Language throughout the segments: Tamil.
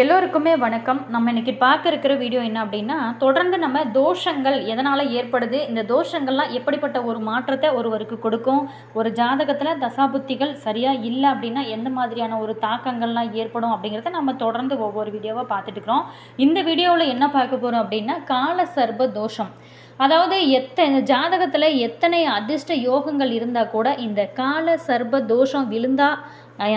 எல்லோருக்குமே வணக்கம். நம்ம இன்னைக்கு பார்க்க இருக்கிற வீடியோ என்ன அப்படின்னா, தொடர்ந்து நம்ம தோஷங்கள் எதனால் ஏற்படுது, இந்த தோஷங்கள்லாம் எப்படிப்பட்ட ஒரு மாற்றத்தை ஒருவருக்கு கொடுக்கும், ஒரு ஜாதகத்தில் தசாபுத்திகள் சரியாக இல்லை அப்படின்னா எந்த மாதிரியான ஒரு தாக்கங்கள்லாம் ஏற்படும் அப்படிங்கிறத நம்ம தொடர்ந்து ஒவ்வொரு வீடியோவாக பார்த்துட்டு இருக்கிறோம். இந்த வீடியோவில் என்ன பார்க்க போகிறோம் அப்படின்னா, கால சர்ப தோஷம். அதாவது ஜாதகத்தில் எத்தனை அதிர்ஷ்ட யோகங்கள் இருந்தால் கூட இந்த கால சர்ப தோஷம் விழுந்தால்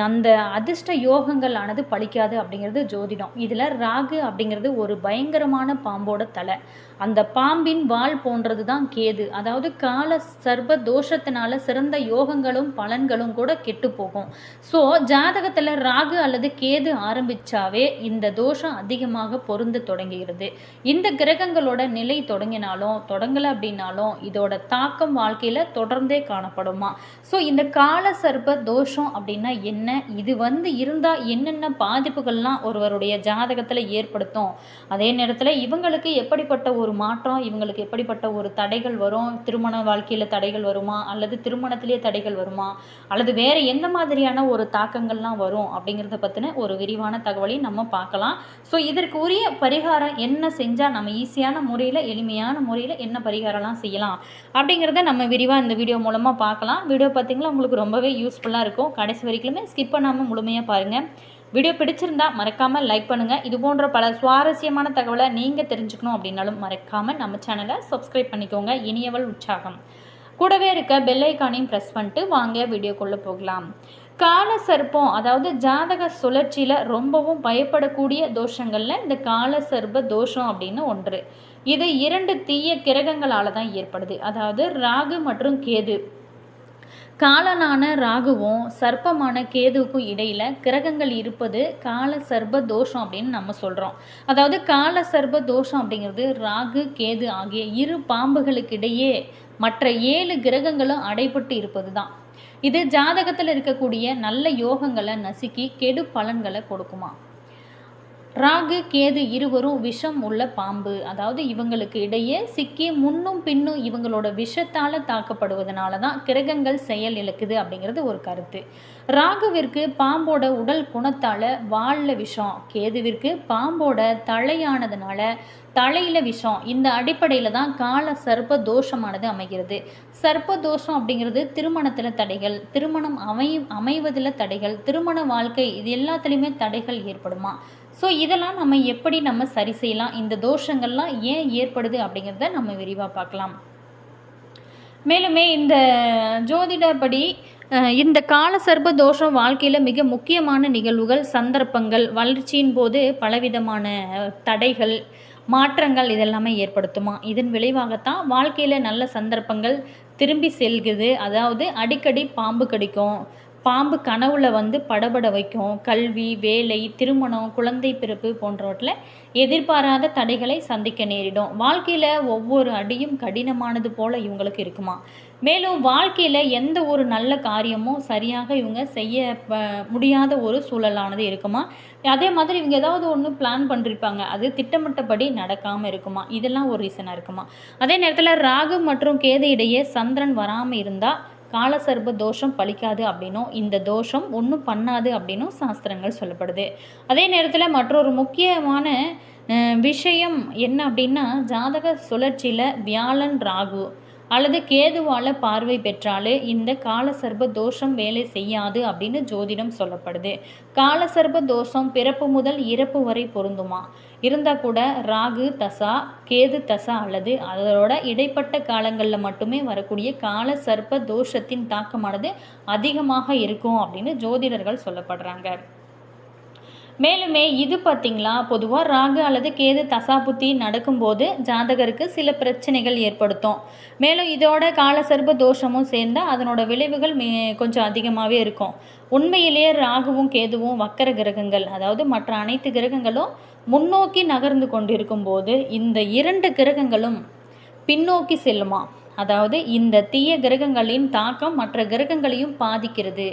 அந்த அதிர்ஷ்ட யோகங்கள் ஆனது பலிக்காது அப்படிங்கிறது ஜோதிடம். இதில் ராகு அப்படிங்கிறது ஒரு பயங்கரமான பாம்போட தலை. அந்த பாம்பின் வால் போன்றது தான் கேது. அதாவது கால சர்ப தோஷத்தினால சிறந்த யோகங்களும் பலன்களும் கூட கெட்டு போகும். ஸோ ஜாதகத்தில் ராகு அல்லது கேது ஆரம்பித்தாவே இந்த தோஷம் அதிகமாக பொருந்த தொடங்குகிறது. இந்த கிரகங்களோட நிலை தொடங்கலை அப்படின்னாலும் இதோட தாக்கம் வாழ்க்கையில் தொடர்ந்தே காணப்படுமா. ஸோ இந்த கால சர்ப தோஷம் அப்படின்னா என்ன, இது இருந்தால் என்னென்ன பாதிப்புகள்லாம் ஒருவருடைய ஜாதகத்தில் ஏற்படுத்தும், அதே நேரத்தில் இவங்களுக்கு எப்படிப்பட்ட ஒரு மாற்றம், இவங்களுக்கு எப்படிப்பட்ட ஒரு தடைகள் வரும், திருமண வாழ்க்கையில் தடைகள் வருமா, அல்லது திருமணத்திலே தடைகள் வருமா, அல்லது வேறு எந்த மாதிரியான ஒரு தாக்கங்கள்லாம் வரும் அப்படிங்கிறத பற்றின ஒரு விரிவான தகவலையும் நம்ம பார்க்கலாம். ஸோ இதற்கு உரிய பரிகாரம் என்ன செஞ்சால் நம்ம ஈஸியான முறையில் எளிமையான முறையில் என்ன பரிகாரம்லாம் செய்யலாம் அப்படிங்கிறத நம்ம விரிவாக இந்த வீடியோ மூலமாக பார்க்கலாம். வீடியோ பார்த்திங்கன்னா உங்களுக்கு ரொம்பவே யூஸ்ஃபுல்லாக இருக்கும். கடைசி வரைக்கும் ஸ்கிப் பண்ணாமல் முழுமையாக பாருங்கள். வீடியோ பிடிச்சிருந்தா மறக்காமல் லைக் பண்ணுங்கள். இது போன்ற பல சுவாரஸ்யமான தகவலை நீங்கள் தெரிஞ்சுக்கணும் அப்படின்னாலும் மறக்காமல் நம்ம சேனலை சப்ஸ்கிரைப் பண்ணிக்கோங்க. இனியவள் உற்சாகம் கூடவே இருக்க பெல் ஐக்கானையும் ப்ரெஸ் பண்ணிட்டு வாங்க வீடியோக்குள்ளே போகலாம். கால சர்ப்பம், அதாவது ஜாதக சுழற்சியில் ரொம்பவும் பயப்படக்கூடிய தோஷங்களில் இந்த கால சர்ப்ப தோஷம் அப்படின்னு ஒன்று. இது 2 தீய கிரகங்களால் தான் ஏற்படுது. அதாவது ராகு மற்றும் கேது. காலனான ராகுவும் சர்ப்பமான கேதுவுக்கும் இடையில் கிரகங்கள் இருப்பது கால சர்ப தோஷம் அப்படின்னு நம்ம சொல்கிறோம். அதாவது கால சர்ப தோஷம் அப்படிங்கிறது ராகு கேது ஆகிய இரு பாம்புகளுக்கு இடையே மற்ற 7 கிரகங்களும் அடைபட்டு இருப்பது தான். இது ஜாதகத்தில் இருக்கக்கூடிய நல்ல யோகங்களை நசுக்கி கெடு பலன்களை கொடுக்குமா. ராகு கேது இருவரும் விஷம் உள்ள பாம்பு. அதாவது இவங்களுக்கு இடையே சிக்கி முன்னும் பின்னும் இவங்களோட விஷத்தால் தாக்கப்படுவதனால தான் கிரகங்கள் செயல் இழக்குது அப்படிங்கிறது ஒரு கருத்து. ராகுவிற்கு பாம்போட உடல் குணத்தால் வாலில் விஷம், கேதுவிற்கு பாம்போட தலையானதுனால தலையில் விஷம். இந்த அடிப்படையில் தான் கால சர்ப்ப தோஷமானது அமைகிறது. சர்ப்ப தோஷம் அப்படிங்கிறது திருமணத்தில் தடைகள், திருமணம் அமைவதில் தடைகள், திருமண வாழ்க்கை இது எல்லாத்துலேயுமே தடைகள் ஏற்படுமா. ஸோ இதெல்லாம் நம்ம சரி செய்யலாம், இந்த தோஷங்கள்லாம் ஏன் ஏற்படுது அப்படிங்கிறத நம்ம விரிவாக பார்க்கலாம். மேலுமே இந்த ஜோதிடப்படி இந்த கால சர்ப்ப தோஷம் வாழ்க்கையில் மிக முக்கியமான நிகழ்வுகள், சந்தர்ப்பங்கள், வளர்ச்சியின் போது பலவிதமான தடைகள், மாற்றங்கள் இதெல்லாமே ஏற்படுத்துமா. இதன் விளைவாகத்தான் வாழ்க்கையில் நல்ல சந்தர்ப்பங்கள் திரும்பி செல்குது. அதாவது அடிக்கடி பாம்பு கடிக்கும், பாம்பு கனவுல படபட வைக்கும், கல்வி, வேலை, திருமணம், குழந்தை பிறப்பு போன்றவற்றில் எதிர்பாராத தடைகளை சந்திக்க நேரிடும். வாழ்க்கையில் ஒவ்வொரு அடியும் கடினமானது போல் இவங்களுக்கு இருக்குமா. மேலும் வாழ்க்கையில் எந்த ஒரு நல்ல காரியமும் சரியாக இவங்க செய்ய முடியாத ஒரு சூழலானது இருக்குமா. அதே மாதிரி இவங்க ஏதாவது ஒன்று பிளான் பண்ணிருப்பாங்க, அது திட்டமிட்டபடி நடக்காமல் இருக்குமா. இதெல்லாம் ஒரு ரீசனாக இருக்குமா. அதே நேரத்தில் ராகு மற்றும் கேது இடையே சந்திரன் வராமல் இருந்தால் காலசர்ப தோஷம் பலிக்காது அப்படின்னும், இந்த தோஷம் ஒன்றும் பண்ணாது அப்படின்னும் சாஸ்திரங்கள் சொல்லப்படுது. அதே நேரத்தில் மற்றொரு முக்கியமான விஷயம் என்ன அப்படின்னா, ஜாதக சுழற்சியில் வியாழன் ராகு அல்லது கேதுவால் பார்வை பெற்றாலே இந்த காலசர்ப தோஷம் வேலை செய்யாது அப்படின்னு ஜோதிடம் சொல்லப்படுது. காலசர்ப தோஷம் பிறப்பு முதல் இறப்பு வரை பொருந்துமா. இருந்தால் கூட ராகு தசா, கேது தசா அல்லது அதோட இடைப்பட்ட காலங்களில் மட்டுமே வரக்கூடிய கால சர்ப்ப தோஷத்தின் தாக்கமானது அதிகமாக இருக்கும் அப்படின்னு ஜோதிடர்கள் சொல்லப்படுறாங்க. மேலுமே இது பார்த்திங்களா, பொதுவாக ராகு அல்லது கேது தசாபுத்தி நடக்கும்போது ஜாதகருக்கு சில பிரச்சனைகள் ஏற்படுத்தும். மேலும் இதோட காலசர்ப தோஷமும் சேர்ந்தால் அதனோட விளைவுகள் கொஞ்சம் அதிகமாகவே இருக்கும். உண்மையிலேயே ராகுவும் கேதுவும் வக்கர கிரகங்கள், அதாவது மற்ற அனைத்து கிரகங்களும் முன்னோக்கி நகர்ந்து கொண்டிருக்கும் போது இந்த 2 கிரகங்களும் பின்னோக்கி செல்லுமா. அதாவது இந்த தீய கிரகங்களின் தாக்கம் மற்ற கிரகங்களையும் பாதிக்கிறது.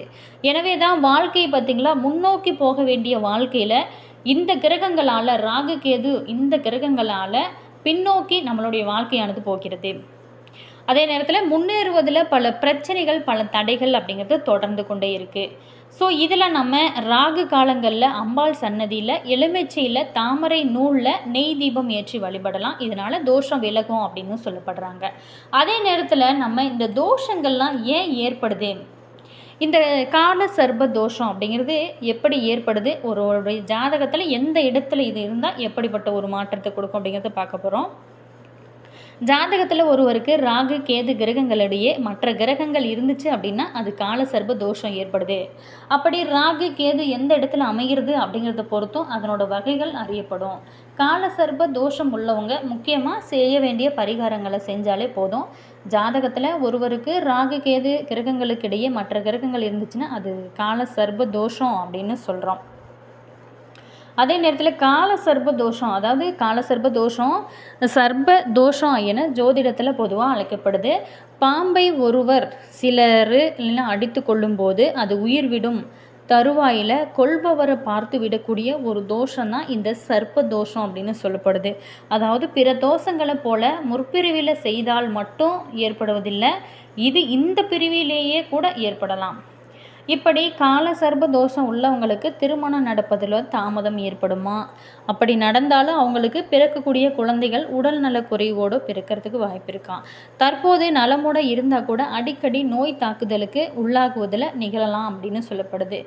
எனவே தான் வாழ்க்கை பார்த்திங்களா, முன்னோக்கி போக வேண்டிய வாழ்க்கையில் இந்த கிரகங்களால், ராகு கேது இந்த கிரகங்களால் பின்னோக்கி நம்மளுடைய வாழ்க்கையானது போகிறது. அதே நேரத்தில் முன்னேறுவதில் பல பிரச்சனைகள், பல தடைகள் அப்படிங்கிறது தொடர்ந்து கொண்டே இருக்குது. ஸோ இதில் நம்ம ராகு காலங்களில் அம்பாள் சன்னதியில் எலுமிச்சையில் தாமரை நூலில் நெய் தீபம் ஏற்றி வழிபடலாம். இதனால் தோஷம் விலகும் அப்படின்னு சொல்லப்படுறாங்க. அதே நேரத்தில் நம்ம இந்த தோஷங்கள்லாம் ஏன் ஏற்படுது, இந்த கால சர்ப தோஷம் அப்படிங்கிறது எப்படி ஏற்படுது, ஒரு ஜாதகத்தில் எந்த இடத்துல இது இருந்தால் எப்படிப்பட்ட ஒரு மாற்றத்தை கொடுக்கும் அப்படிங்கிறத பார்க்க போகிறோம். ஜாதகத்தில் ஒருவருக்கு ராகு கேது கிரகங்களிடையே மற்ற கிரகங்கள் இருந்துச்சு அப்படின்னா அது கால சர்ப தோஷம் ஏற்படுது. அப்படி ராகு கேது எந்த இடத்துல அமைகிறது அப்படிங்கிறத பொறுத்தும் அதனோட வகைகள் அறியப்படும். கால சர்ப தோஷம் உள்ளவங்க முக்கியமாக செய்ய வேண்டிய பரிகாரங்களை செஞ்சாலே போதும். ஜாதகத்தில் ஒருவருக்கு ராகு கேது கிரகங்களுக்கு இடையே மற்ற கிரகங்கள் இருந்துச்சுன்னா அது கால சர்ப தோஷம் அப்படின்னு சொல்கிறோம். அதே நேரத்தில் கால சர்ப தோஷம், அதாவது கால சர்ப தோஷம் சர்ப தோஷம் என ஜோதிடத்தில் பொதுவாக அழைக்கப்படுது. பாம்பை ஒருவர் சிலர் இல்லைன்னா அடித்து கொள்ளும்போது அது உயிர் விடும் தருவாயில் கொள்பவரை பார்த்து விடக்கூடிய ஒரு தோஷம் தான் இந்த சர்ப்ப தோஷம் அப்படின்னு சொல்லப்படுது. அதாவது பிற தோஷங்களை போல முற்பிரிவில் செய்தால் மட்டும் ஏற்படுவதில்லை, இது இந்த பிரிவிலேயே கூட ஏற்படலாம். இப்படி கால சர்ப தோஷம் உள்ளவங்களுக்கு திருமணம் நடப்பதில் தாமதம் ஏற்படுமா, அப்படி நடந்தாலும் அவங்களுக்கு பிறக்கக்கூடிய குழந்தைகள் உடல் நல குறைவோடு பிறக்கிறதுக்கு வாய்ப்பு இருக்கான். தற்போது நலமோடு இருந்தால் கூட அடிக்கடி நோய் தாக்குதலுக்கு உள்ளாகுவதில் நிகழலாம் அப்படின்னு சொல்லப்படுது.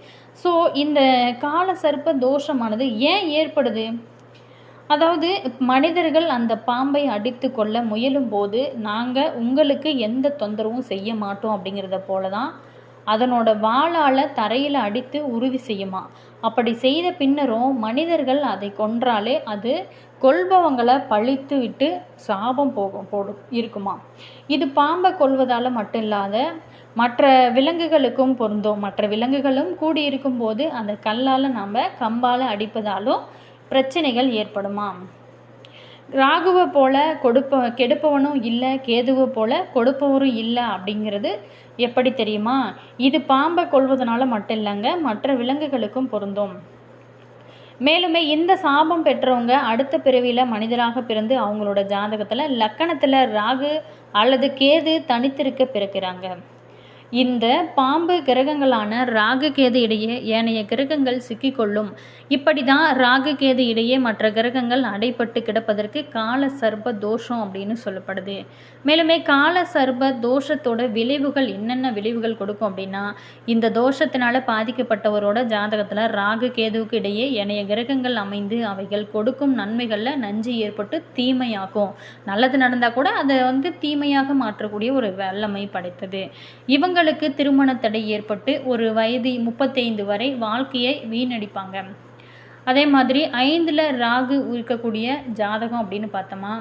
ஸோ இந்த கால சர்ப தோஷமானது ஏன் ஏற்படுது, அதாவது மனிதர்கள் அந்த பாம்பை அடித்து கொள்ள முயலும் போது நாங்கள் உங்களுக்கு எந்த தொந்தரவும் செய்ய மாட்டோம் அப்படிங்கிறத போல தான் அதனோட வாளால் தரையில் அடித்து உறுதி செய்யுமா. அப்படி செய்த பின்னரும் மனிதர்கள் அதை கொன்றாலே அது கொல்பவங்களை பழித்து விட்டு சாபம் போடும் இருக்குமா. இது பாம்பை கொல்வதால் மட்டும் இல்லாத மற்ற விலங்குகளுக்கும் பொருந்தும். மற்ற விலங்குகளும் கூடியிருக்கும் போது அந்த கல்லால் நாம் கம்பால் அடிப்பதாலும் பிரச்சனைகள் ஏற்படுமா. ராகுவை போல கெடுப்பவனும் இல்லை, கேதுவை போல கொடுப்பவரும் இல்லை அப்படிங்கிறது எப்படி தெரியுமா. இது பாம்பை கொள்வதனால மட்டும் இல்லைங்க, மற்ற விலங்குகளுக்கும் பொருந்தும். மேலுமே இந்த சாபம் பெற்றவங்க அடுத்த பிறவியில் மனிதராக பிறந்து அவங்களோட ஜாதகத்தில் லக்கணத்தில் ராகு அல்லது கேது தனித்திருக்க பிறக்கிறாங்க. இந்த பாம்பு கிரகங்களான ராகு கேது இடையே ஏனைய கிரகங்கள் சிக்கிக்கொள்ளும். இப்படி தான் ராகு கேது இடையே மற்ற கிரகங்கள் அடைப்பட்டு கிடப்பதற்கு கால சர்ப தோஷம் அப்படின்னு சொல்லப்படுது. மேலுமே கால சர்ப தோஷத்தோட விளைவுகள் என்னென்ன விளைவுகள் கொடுக்கும் அப்படின்னா, இந்த தோஷத்தினால பாதிக்கப்பட்டவரோட ஜாதகத்தில் ராகு கேதுவுக்கு இடையே ஏனைய கிரகங்கள் அமைந்து அவைகள் கொடுக்கும் நன்மைகளில் நஞ்சு ஏற்பட்டு தீமையாகும். நல்லது நடந்தால் கூட அதை தீமையாக மாற்றக்கூடிய ஒரு வல்லமை படைத்தது. இவங்களுக்கு திருமண தடை ஏற்பட்டு ஒரு வயது 35 வரை வாழ்க்கையை வீணடிப்பாங்க. அதே மாதிரி 5ல் ராகு இருக்கக்கூடிய ஜாதகம் அப்படின்னு பார்த்தோமா,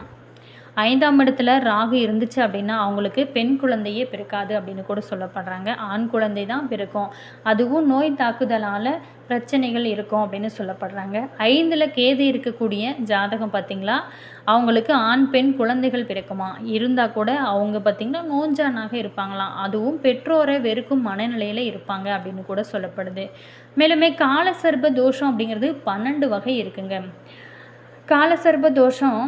5ஆம் இடத்துல ராகு இருந்துச்சு அப்படின்னா அவங்களுக்கு பெண் குழந்தையே பிறக்காது அப்படின்னு கூட சொல்லப்படுறாங்க. ஆண் குழந்தை தான் பிறக்கும். அதுவும் நோய் தாக்குதலால் பிரச்சனைகள் இருக்கும் அப்படின்னு சொல்லப்படுறாங்க. 5ல் கேது இருக்கக்கூடிய ஜாதகம் பார்த்திங்களா, அவங்களுக்கு ஆண் பெண் குழந்தைகள் பிறக்குமா. இருந்தால் கூட அவங்க பார்த்திங்கன்னா நோஞ்சானாக இருப்பாங்களாம். அதுவும் பெற்றோரை வெறுக்கும் மனநிலையில் இருப்பாங்க அப்படின்னு கூட சொல்லப்படுது. மேலுமே காலசர்ப தோஷம் அப்படிங்கிறது 12 வகை இருக்குங்க. காலசர்ப தோஷம்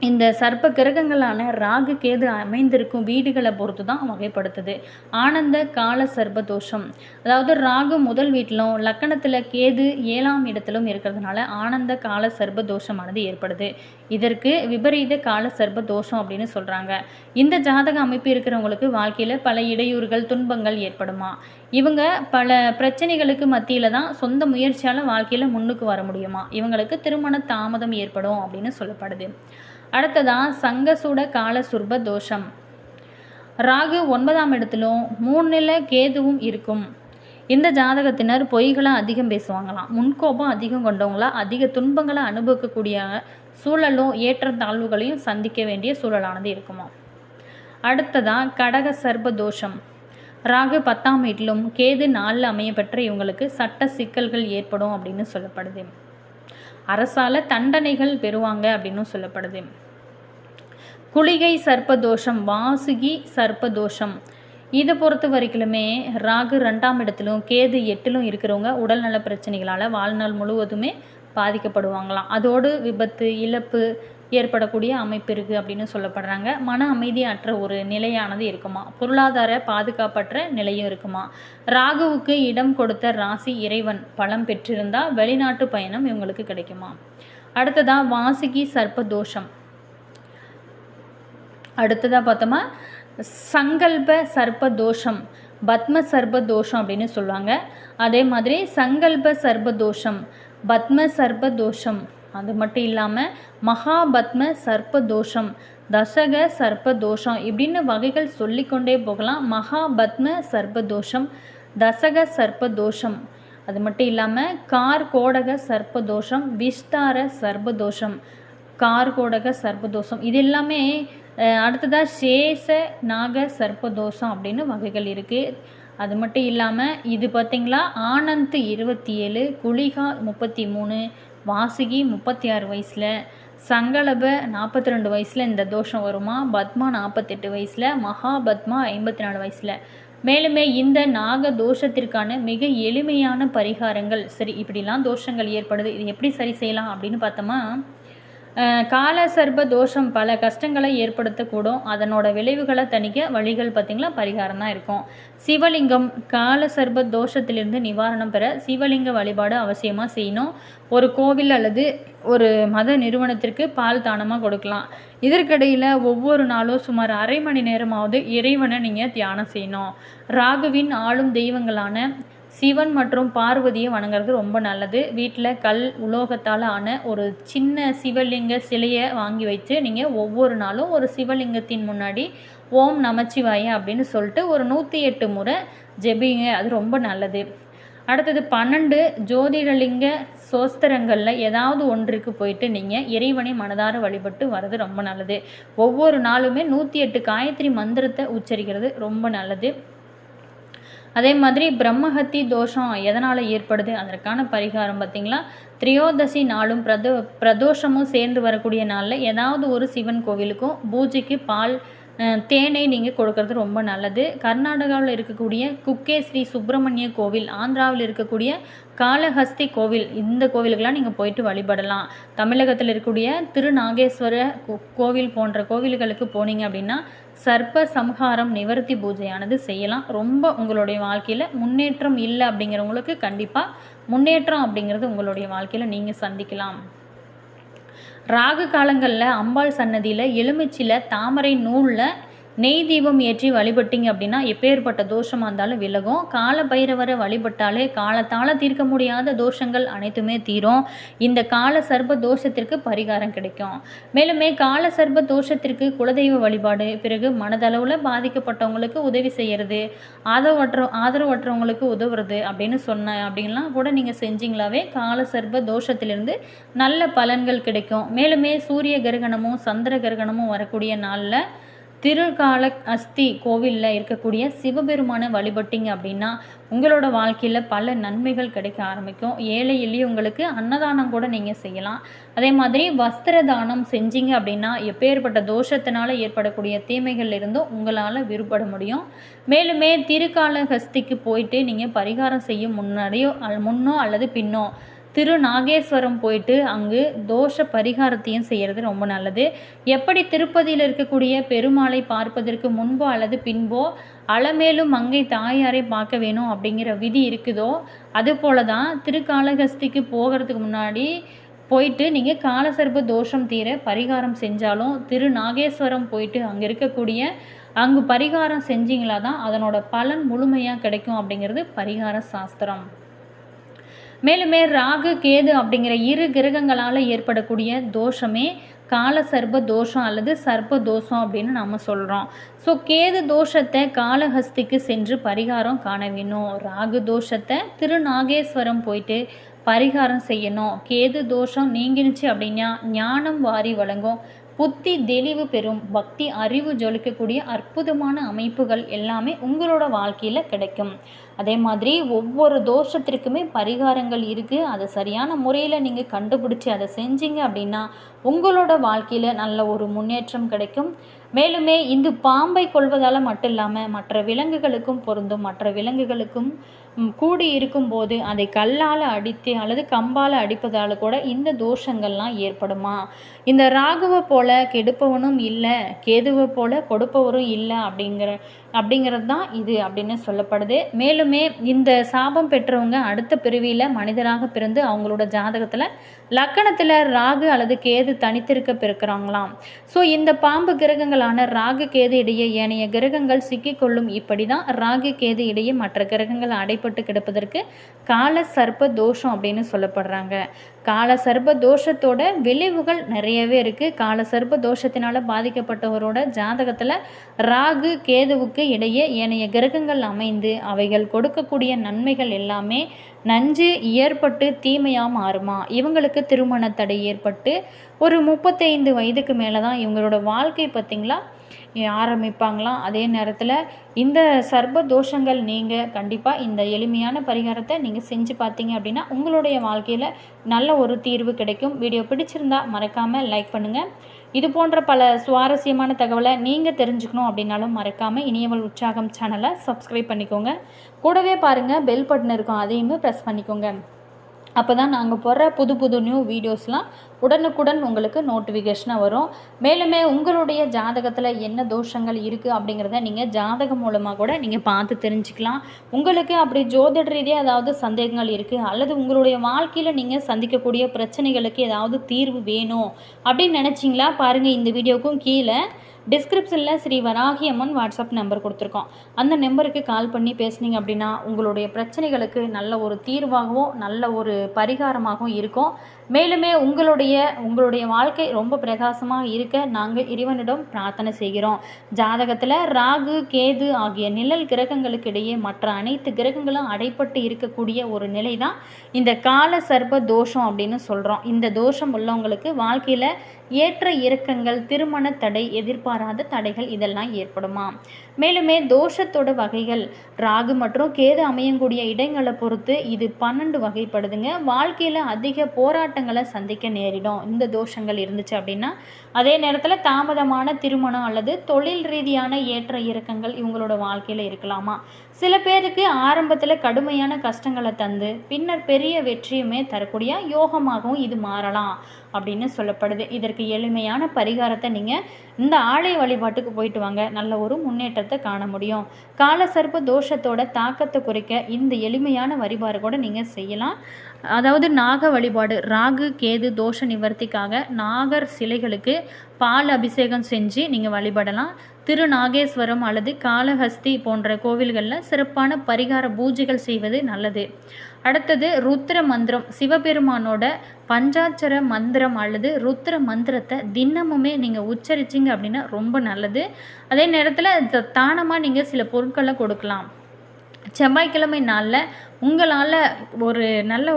இந்த சர்ப்ப கிரகங்களான ராகு கேது அமைந்திருக்கும் வீடுகளை பொறுத்து தான் வகைப்படுத்துது. ஆனந்த கால சர்ப்ப தோஷம், அதாவது ராகு முதல் வீட்டிலும் லக்கணத்தில் கேது 7ஆம் இடத்திலும் இருக்கிறதுனால ஆனந்த கால சர்ப்ப தோஷமானது ஏற்படுது. இதற்கு விபரீத கால சர்ப்ப தோஷம் அப்படின்னு சொல்கிறாங்க. இந்த ஜாதக அமைப்பு இருக்கிறவங்களுக்கு வாழ்க்கையில் பல இடையூறுகள் துன்பங்கள் ஏற்படுமா. இவங்க பல பிரச்சனைகளுக்கு மத்தியில் தான் சொந்த முயற்சியால் வாழ்க்கையில் முன்னுக்கு வர முடியுமா. இவங்களுக்கு திருமண தாமதம் ஏற்படும் அப்படின்னு சொல்லப்படுது. அடுத்ததான் சங்கசூட கால சுர்ப தோஷம். ராகு 9ஆம் இடத்திலும் 3ல் கேதுவும் இருக்கும். இந்த ஜாதகத்தினர் பொய்களை அதிகம் பேசுவாங்களாம். முன்கோபம் அதிகம் கொண்டவங்களா அதிக துன்பங்களை அனுபவிக்கக்கூடிய சூழலும் ஏற்ற தாழ்வுகளையும் சந்திக்க வேண்டிய சூழலானது இருக்குமா. அடுத்ததான் கடக சர்ப தோஷம். ராகு 10ஆம் வீட்டிலும் கேது 4ல் அமையப்பெற்ற இவங்களுக்கு சட்ட சிக்கல்கள் ஏற்படும் அப்படின்னு சொல்லப்படுது. அரசால தண்டனைகள் பெறுவாங்க அப்படின்னு சொல்லப்படுது. குளிகை சர்ப்பதோஷம், வாசுகி சர்ப்பதோஷம், இதை பொறுத்த வரைக்குமே ராகு 2ஆம் இடத்திலும் கேது 8லும் இருக்கிறவங்க உடல்நல பிரச்சனைகளால் வாழ்நாள் முழுவதுமே பாதிக்கப்படுவாங்களாம். அதோடு விபத்து, இழப்பு, ஏற்படக்கூடிய அமைப்பு இருக்குது அப்படின்னு சொல்லப்படுறாங்க. மன அமைதியற்ற ஒரு நிலையானது இருக்குமா, பொருளாதார பாதுகாப்பற்ற நிலையும் இருக்குமா. ராகுவுக்கு இடம் கொடுத்த ராசி இறைவன் பலம் பெற்றிருந்தால் வெளிநாட்டு பயணம் இவங்களுக்கு கிடைக்குமா. அடுத்ததாக வாசுகி சர்ப்ப தோஷம். அடுத்ததாக பார்த்தோமா சங்கல்ப சர்ப்ப தோஷம், பத்ம சர்ப்ப தோஷம் அப்படின்னு சொல்லுவாங்க. அதே மாதிரி சங்கல்ப சர்ப்ப தோஷம், பத்ம சர்ப்ப தோஷம், அது மட்டும் இல்லாமல் மகாபத்ம சர்ப்ப தோஷம், தசக சர்ப்ப தோஷம் இப்படின்னு வகைகள் சொல்லிக்கொண்டே போகலாம். மகாபத்ம சர்ப்ப தோஷம், தசக சர்ப்ப தோஷம், அது மட்டும் இல்லாமல் கார்கோடக சர்ப்ப தோஷம், விஸ்தார சர்ப்ப தோஷம், கார்கோடக சர்ப்ப தோஷம், இது எல்லாமே அடுத்ததாக சேஷ நாக சர்ப்ப தோஷம் அப்படின்னு வகைகள் இருக்குது. அது மட்டும் இல்லாமல் இது பார்த்திங்களா ஆனந்த் 27, குளிகா 33, வாசுகி 36 வயசில், சங்கலப 42 வயசில் இந்த தோஷம் வருமா. பத்மா 48 வயசில், மகாபத்மா 54 வயசில். மேலுமே இந்த நாக தோஷத்திற்கான மிக எளிமையான பரிகாரங்கள், சரி இப்படிலாம் தோஷங்கள் ஏற்படுது, இது எப்படி சரி செய்யலாம் அப்படின்னு பார்த்தோமா, கால சர்ப்ப தோஷம் பல கஷ்டங்களை ஏற்படுத்தக்கூடும். அதனோட விளைவுகளை தணிக்க வழிகள் பார்த்திங்களா பரிகாரம் தான் இருக்கும். சிவலிங்கம், கால சர்ப்ப தோஷத்திலிருந்து நிவாரணம் பெற சிவலிங்க வழிபாடு அவசியமாக செய்யணும். ஒரு கோவில் அல்லது ஒரு மத நிறுவனத்திற்கு பால் தானமாக கொடுக்கலாம். இதற்கிடையில் ஒவ்வொரு நாளும் சுமார் அரை மணி நேரமாவது இறைவனை நீங்கள் தியானம் செய்யணும். ராகுவின் ஆளும் தெய்வங்களான சிவன் மற்றும் பார்வதியை வணங்குறது ரொம்ப நல்லது. வீட்டில் கல் உலோகத்தால் ஆன ஒரு சின்ன சிவலிங்க சிலையை வாங்கி வச்சு நீங்கள் ஒவ்வொரு நாளும் ஒரு சிவலிங்கத்தின் முன்னாடி ஓம் நமச்சிவாய அப்படின்னு சொல்லிட்டு ஒரு 108 முறை ஜெபிங்க, அது ரொம்ப நல்லது. அடுத்தது 12 ஜோதிடலிங்க சோஸ்திரங்களில் ஏதாவது ஒன்றுக்கு போயிட்டு நீங்கள் இறைவனை மனதார வழிபட்டு வர்றது ரொம்ப நல்லது. ஒவ்வொரு நாளுமே 108 காயத்ரி மந்திரத்தை உச்சரிக்கிறது ரொம்ப நல்லது. அதே மாதிரி பிரம்மஹத்தி தோஷம் எதனால் ஏற்படுது, அதற்கான பரிகாரம் பார்த்திங்களா, திரியோதசி நாளும் பிரதோஷமும் சேர்ந்து வரக்கூடிய நாளில் ஏதாவது ஒரு சிவன் கோவிலுக்கும் பூஜைக்கு பால் தேனை நீங்கள் கொடுக்கறது ரொம்ப நல்லது. கர்நாடகாவில் இருக்கக்கூடிய குக்கே ஸ்ரீ சுப்பிரமணிய கோவில், ஆந்திராவில் இருக்கக்கூடிய காளஹஸ்தி கோவில், இந்த கோவிலுக்கெல்லாம் நீங்கள் போயிட்டு வழிபடலாம். தமிழகத்தில் இருக்கக்கூடிய திருநாகேஸ்வர கோவில் போன்ற கோவில்களுக்கு போனீங்க அப்படின்னா சர்ப்ப சம்ஹாரம் நிவர்த்தி பூஜையானது செய்யலாம். ரொம்ப உங்களுடைய வாழ்க்கையில் முன்னேற்றம் இல்லை அப்படிங்கிறவங்களுக்கு கண்டிப்பாக முன்னேற்றம் அப்படிங்கிறது உங்களுடைய வாழ்க்கையில் நீங்கள் சந்திக்கலாம். ராகு காலங்களில் அம்பாள் சன்னதியில் எலுமிச்சியில் தாமரை நூலில் நெய் தீபம் ஏற்றி வழிபட்டிங்க அப்படின்னா எப்பேற்பட்ட தோஷமாக இருந்தாலும் விலகும். கால பைரவரை வழிபட்டாலே காலத்தால் தீர்க்க முடியாத தோஷங்கள் அனைத்துமே தீரும். இந்த கால சர்ப்ப தோஷத்திற்கு பரிகாரம் கிடைக்கும். மேலுமே கால சர்ப்ப தோஷத்திற்கு குலதெய்வ வழிபாடு, பிறகு மனதளவில் பாதிக்கப்பட்டவங்களுக்கு உதவி செய்கிறது, ஆதரவற்றவங்களுக்கு உதவுறது அப்படின்லாம் கூட நீங்கள் செஞ்சிங்களாவே கால சர்ப்ப தோஷத்திலிருந்து நல்ல பலன்கள் கிடைக்கும். மேலுமே சூரிய கிரகணமும் சந்திர கிரகணமும் வரக்கூடிய நாளில் திருக்காளஹஸ்தி கோவிலில் இருக்கக்கூடிய சிவபெருமானை வழிபட்டிங்க அப்படின்னா உங்களோட வாழ்க்கையில் பல நன்மைகள் கிடைக்க ஆரம்பிக்கும். ஏழை எளியவங்களுக்கு அன்னதானம் கூட நீங்கள் செய்யலாம். அதே மாதிரி வஸ்திர தானம் செஞ்சீங்க அப்படின்னா எப்பேற்பட்ட தோஷத்தினால ஏற்படக்கூடிய தீமைகள் இருந்தும் உங்களால் விடுபட முடியும். மேலுமே திருக்காளஹஸ்திக்கு போயிட்டு நீங்கள் பரிகாரம் செய்யும் முன்னோ அல்லது பின்னோ திருநாகேஸ்வரம் போயிட்டு அங்கு தோஷ பரிகாரத்தையும் செய்கிறது ரொம்ப நல்லது. எப்படி திருப்பதியில் இருக்கக்கூடிய பெருமாளை பார்ப்பதற்கு முன்போ அல்லது பின்போ அலமேலும் மங்கை தாயாரை பார்க்க வேணும் அப்படிங்கிற விதி இருக்குதோ அதுபோல தான் திருக்காளஹஸ்திக்கு போகிறதுக்கு முன்னாடி போயிட்டு நீங்கள் காலசர்ப்ப தோஷம் தீர பரிகாரம் செஞ்சாலும் திருநாகேஸ்வரம் போயிட்டு அங்கு பரிகாரம் செஞ்சிங்களா தான் அதனோட பலன் முழுமையாக கிடைக்கும் அப்படிங்கிறது பரிகார சாஸ்திரம். மேலுமே ராகு கேது அப்படிங்கிற இரு கிரகங்களால் ஏற்படக்கூடிய தோஷமே கால சர்ப்ப தோஷம் அல்லது சர்ப்ப தோஷம் அப்படின்னு நம்ம சொல்கிறோம். ஸோ கேது தோஷத்தை காளஹஸ்திக்கு சென்று பரிகாரம் காண வேணும். ராகு தோஷத்தை திருநாகேஸ்வரம் போயிட்டு பரிகாரம் செய்யணும். கேது தோஷம் நீங்கினுச்சு அப்படின்னா ஞானம் வாரி வழங்கும், புத்தி தெளிவு பெறும், பக்தி அறிவு ஜொலிக்கக்கூடிய அற்புதமான அமைப்புகள் எல்லாமே உங்களோட வாழ்க்கையில் கிடைக்கும். அதே மாதிரி ஒவ்வொரு தோஷத்திற்குமே பரிகாரங்கள் இருக்குது. அதை சரியான முறையில் நீங்கள் கண்டுபிடிச்சி அதை செஞ்சீங்க அப்படின்னா உங்களோட வாழ்க்கையில் நல்ல ஒரு முன்னேற்றம் கிடைக்கும். மேலுமே இந்த பாம்பை கொள்வதால் மட்டும் இல்லாமல் மற்ற விலங்குகளுக்கும் பொருந்தும். மற்ற விலங்குகளுக்கும் கூடி இருக்கும்போது அதை கல்லால் அடித்து அல்லது கம்பால் அடிப்பதால் கூட இந்த தோஷங்கள்லாம் ஏற்படுமா. இந்த ராகுவை போல கெடுப்பவனும் இல்லை, கேதுவை போல கொடுப்பவரும் இல்லை அப்படிங்கிறது தான் இது அப்படின்னு சொல்லப்படுது. மேலுமே இந்த சாபம் பெற்றவங்க அடுத்த பிறவியில் மனிதராக பிறந்து அவங்களோட ஜாதகத்தில் லக்கணத்தில் ராகு அல்லது கேது தனித்திருக்க பிறக்கிறாங்களாம். ஸோ இந்த பாம்பு கிரகங்களான ராகு கேது இடையே ஏனைய கிரகங்கள் சிக்கிக்கொள்ளும். இப்படி தான் ராகு கேது இடையே மற்ற கிரகங்கள் அடைப்பட்டு கிடப்பதற்கு கால சர்ப்ப தோஷம் அப்படின்னு சொல்லப்படுறாங்க. கால சர்ப்ப தோஷத்தோட விளைவுகள் நிறையவே இருக்குது. கால சர்ப்ப தோஷத்தினால் பாதிக்கப்பட்டவரோட ஜாதகத்தில் ராகு கேதுவுக்கு இடையே ஏனைய கிரகங்கள் அமைந்து அவைகள் கொடுக்கக்கூடிய நன்மைகள் எல்லாமே நஞ்சு ஏற்பட்டு தீமையாக மாறுமா. இவங்களுக்கு திருமண தடை ஏற்பட்டு ஒரு 35 வயதுக்கு மேலே தான் இவங்களோட வாழ்க்கை பார்த்திங்களா ஆரம்பிப்பாங்களாம். அதே நேரத்தில் இந்த சர்ப்ப தோஷங்கள் நீங்கள் கண்டிப்பாக இந்த எளிமையான பரிகாரத்தை நீங்கள் செஞ்சு பார்த்தீங்க அப்படின்னா உங்களுடைய வாழ்க்கையில் நல்ல ஒரு தீர்வு கிடைக்கும். வீடியோ பிடிச்சிருந்தா மறக்காமல் லைக் பண்ணுங்கள். இது போன்ற பல சுவாரஸ்யமான தகவலை நீங்கள் தெரிஞ்சுக்கணும் அப்படின்னாலும் மறக்காமல் இனியவள் உற்சாகம் சேனலை சப்ஸ்கிரைப் பண்ணிக்கோங்க. கூடவே பாருங்கள் பெல் பட்டன் இருக்கும், அதையுமே ப்ரெஸ் பண்ணிக்கோங்க. அப்போ தான் நாங்கள் போடுற புது புது நியூ வீடியோஸ்லாம் உடனுக்குடன் உங்களுக்கு நோட்டிஃபிகேஷனாக வரும். மேலுமே உங்களுடைய ஜாதகத்தில் என்ன தோஷங்கள் இருக்குது அப்படிங்கிறத நீங்கள் ஜாதகம் மூலமாக கூட நீங்கள் பார்த்து தெரிஞ்சுக்கலாம். உங்களுக்கு அப்படி ஜோதிட ரீதியாக ஏதாவது சந்தேகங்கள் இருக்குது அல்லது உங்களுடைய வாழ்க்கையில் நீங்கள் சந்திக்கக்கூடிய பிரச்சனைகளுக்கு ஏதாவது தீர்வு வேணும் அப்படின்னு நினச்சிங்களா, பாருங்கள் இந்த வீடியோக்கும் கீழே டிஸ்கிரிப்ஷனில் ஸ்ரீ வராகி அம்மன் வாட்ஸ்அப் நம்பர் கொடுத்துருக்கோம். அந்த நம்பருக்கு கால் பண்ணி பேசுனீங்க அப்படின்னா உங்களுடைய பிரச்சனைகளுக்கு நல்ல ஒரு தீர்வாகவும் நல்ல ஒரு பரிகாரமாகவும் இருக்கும். மேலுமே உங்களுடைய வாழ்க்கை ரொம்ப பிரகாசமாக இருக்க நாங்கள் இறைவனிடம் பிரார்த்தனை செய்கிறோம். ஜாதகத்தில் ராகு கேது ஆகிய நிழல் கிரகங்களுக்கு இடையே மற்ற அனைத்து கிரகங்களும் அடைப்பட்டு இருக்கக்கூடிய ஒரு நிலை தான் இந்த கால சர்ப்ப தோஷம் அப்படின்னு சொல்கிறோம். இந்த தோஷம் உள்ளவங்களுக்கு வாழ்க்கையில் ஏற்ற இறக்கங்கள், திருமண தடை, எதிர்பாராத தடைகள் இதெல்லாம் ஏற்படுமா. மேலுமே தோஷத்தோட வகைகள் ராகு மற்றும் கேது அமையக்கூடிய இடங்களை பொறுத்து இது 12 வகைப்படுதுங்க. வாழ்க்கையில் அதிக போராட்டங்களை சந்திக்க நேரிடும் இந்த தோஷங்கள் இருந்துச்சு அப்படின்னா. அதே நேரத்தில் தாமதமான திருமணம் அல்லது தொழில் ரீதியான ஏற்ற இறக்கங்கள் இவங்களோட வாழ்க்கையில் இருக்கலாமா. சில பேருக்கு ஆரம்பத்தில் கடுமையான கஷ்டங்களை தந்து பின்னர் பெரிய வெற்றியுமே தரக்கூடிய யோகமாகவும் இது மாறலாம் அப்படின்னு சொல்லப்படுது. இதற்கு எளிமையான பரிகாரத்தை நீங்கள் இந்த ஆலய வழிபாட்டுக்கு போயிட்டு வாங்க, நல்ல ஒரு முன்னேற்றத்தை காண முடியும். கால சர்ப்ப தோஷத்தோட தாக்கத்தை குறைக்க இந்த எளிமையான வழிபாடு கூட நீங்கள் செய்யலாம். அதாவது நாக வழிபாடு, ராகு கேது தோஷ நிவர்த்திக்காக நாகர் சிலைகளுக்கு பால் அபிஷேகம் செஞ்சு நீங்கள் வழிபடலாம். திருநாகேஸ்வரம் அல்லது காளஹஸ்தி போன்ற கோவில்களில் சிறப்பான பரிகார பூஜைகள் செய்வது நல்லது. அடுத்தது ருத்ர மந்திரம், சிவபெருமானோட பஞ்சாட்சர மந்திரம் அல்லது ருத்ர மந்திரத்தை தினமுமே நீங்கள் உச்சரிச்சிங்க அப்படின்னா ரொம்ப நல்லது. அதே நேரத்தில் தானமாக நீங்கள் சில பொருட்களை கொடுக்கலாம். செவ்வாய்க்கிழமை நாளில் உங்களால் ஒரு நல்ல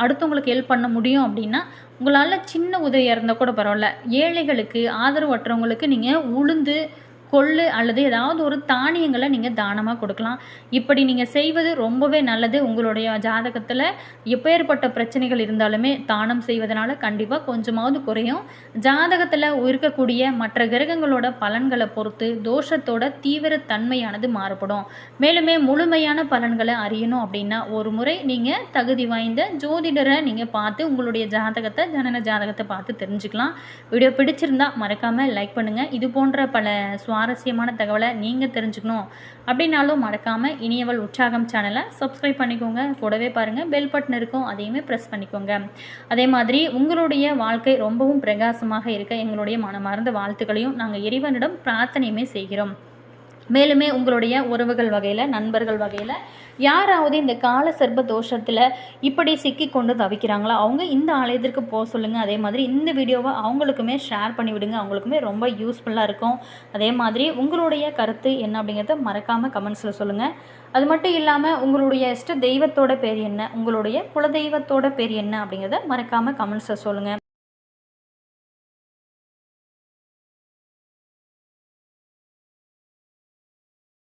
அடுத்தவங்களுக்கு ஹெல்ப் பண்ண முடியும் அப்படின்னா உங்களால் சின்ன உதவியாக இருந்தால் கூட பரவாயில்ல, ஏழைகளுக்கு ஆதரவற்றவங்களுக்கு நீங்கள் உளுந்து கொள்ளு அல்லது ஏதாவது ஒரு தானியங்களை நீங்கள் தானமாக கொடுக்கலாம். இப்படி நீங்கள் செய்வது ரொம்பவே நல்லது. உங்களுடைய ஜாதகத்தில் எப்பேற்பட்ட பிரச்சனைகள் இருந்தாலுமே தானம் செய்வதனால கண்டிப்பாக கொஞ்சமாவது குறையும். ஜாதகத்தில் இருக்கக்கூடிய மற்ற கிரகங்களோட பலன்களை பொறுத்து தோஷத்தோட தீவிர தன்மையானது மாறுபடும். மேலுமே முழுமையான பலன்களை அறியணும் அப்படின்னா ஒரு முறை நீங்கள் தகுதி வாய்ந்த ஜோதிடரை நீங்கள் பார்த்து உங்களுடைய ஜாதகத்தை ஜனன ஜாதகத்தை பார்த்து தெரிஞ்சுக்கலாம். வீடியோ பிடிச்சிருந்தா மறக்காமல் லைக் பண்ணுங்கள். இது போன்ற பல சுவாரஸ்யமான தகவலை நீங்கள் தெரிஞ்சுக்கணும் அப்படின்னாலும் மறக்காமல் இனியவள் உற்சாகம் சேனலை சப்ஸ்கிரைப் பண்ணிக்கோங்க. கூடவே பாருங்கள் பெல் பட்டன் இருக்கும், அதையுமே ப்ரெஸ் பண்ணிக்கோங்க. அதே மாதிரி உங்களுடைய வாழ்க்கை ரொம்பவும் பிரகாசமாக இருக்க எங்களுடைய மனமார்ந்த வாழ்த்துக்களையும் நாங்கள் இறைவனிடம் பிரார்த்தனையுமே செய்கிறோம். மேலுமே உங்களுடைய உறவுகள் வகையில் நண்பர்கள் வகையில் யாராவது இந்த கால சர்ப்ப தோஷத்தில் இப்படி சிக்கி கொண்டு தவிக்கிறாங்களோ அவங்க இந்த ஆலயத்திற்கு போக சொல்லுங்கள். அதே மாதிரி இந்த வீடியோவை அவங்களுக்குமே ஷேர் பண்ணி விடுங்க, அவங்களுக்குமே ரொம்ப யூஸ்ஃபுல்லாக இருக்கும். அதே மாதிரி உங்களுடைய கருத்து என்ன அப்படிங்கிறத மறக்காமல் கமெண்ட்ஸில் சொல்லுங்கள். அது மட்டும் இல்லாமல் உங்களுடைய இஷ்ட தெய்வத்தோட பேர் என்ன, உங்களுடைய குலதெய்வத்தோட பேர் என்ன அப்படிங்கிறத மறக்காமல் கமெண்ட்ஸில் சொல்லுங்கள்.